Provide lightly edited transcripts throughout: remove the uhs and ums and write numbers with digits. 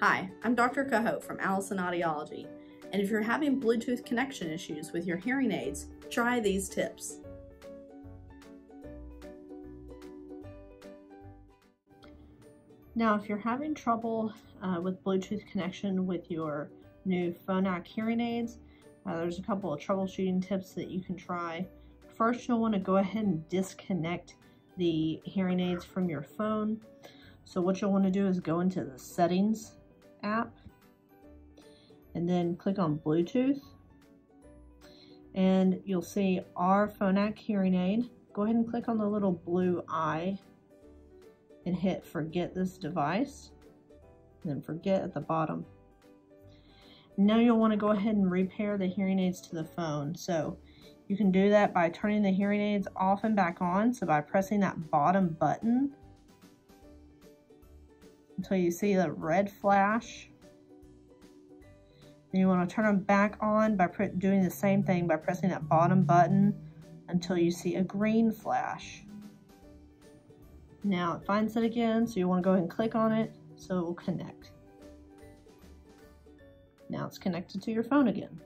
Hi, I'm Dr. Kohout from Allison Audiology, and if you're having Bluetooth connection issues with your hearing aids, try these tips. Now, if you're having trouble with Bluetooth connection with your new Phonak hearing aids, there's a couple of troubleshooting tips that you can try. First, you'll want to go ahead and disconnect the hearing aids from your phone. So what you'll want to do is go into the Settings app and then click on Bluetooth, and you'll see our Phonak hearing aid. Go ahead and click on the little blue eye and hit Forget this device, and then Forget at the bottom. Now you'll want to go ahead and repair the hearing aids to the phone. So you can do that by turning the hearing aids off and back on, so by pressing that bottom button until you see the red flash. Then you want to turn them back on by doing the same thing by pressing that bottom button until you see a green flash. Now it finds it again, so you want to go ahead and click on it so it will connect. Now it's connected to your phone again.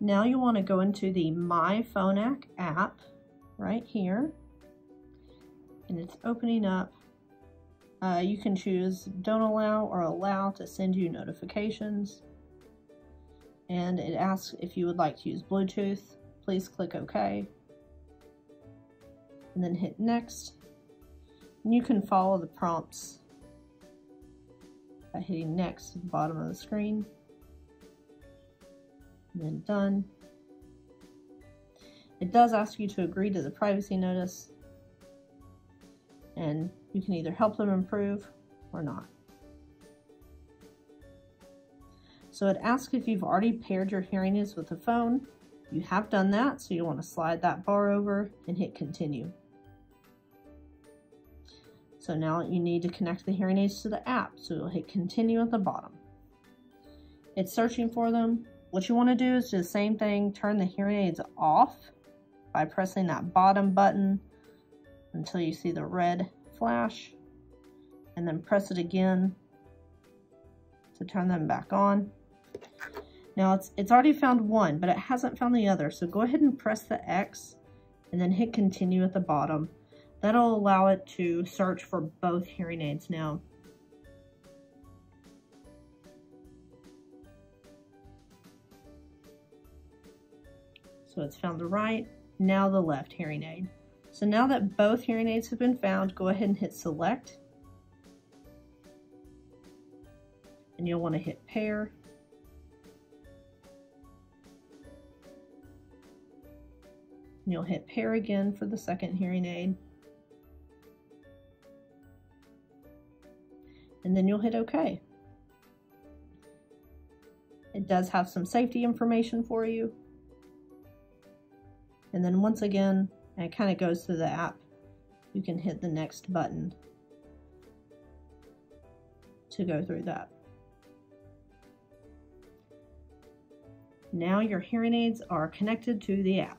Now you want to go into the My Phonak app right here, and it's opening up. You can choose don't allow or allow to send you notifications, and it asks if you would like to use Bluetooth. Please click OK, and then hit Next. And you can follow the prompts by hitting Next at the bottom of the screen. And then Done. It does ask you to agree to the privacy notice, and you can either help them improve or not. So it asks if you've already paired your hearing aids with the phone. You have done that, so you want to slide that bar over and hit Continue. So now you need to connect the hearing aids to the app, so you'll hit Continue at the bottom. It's searching for them. What you want to do is do the same thing, turn the hearing aids off by pressing that bottom button until you see the red flash, and then press it again to turn them back on. Now it's already found one, but it hasn't found the other, so go ahead and press the X and then hit Continue at the bottom. That'll allow it to search for both hearing aids now. So it's found the right, now the left hearing aid. So now that both hearing aids have been found, go ahead and hit Select. And you'll want to hit Pair. And you'll hit Pair again for the second hearing aid. And then you'll hit OK. It does have some safety information for you. And then once again, and it kind of goes through the app, you can hit the next button to go through that. Now your hearing aids are connected to the app.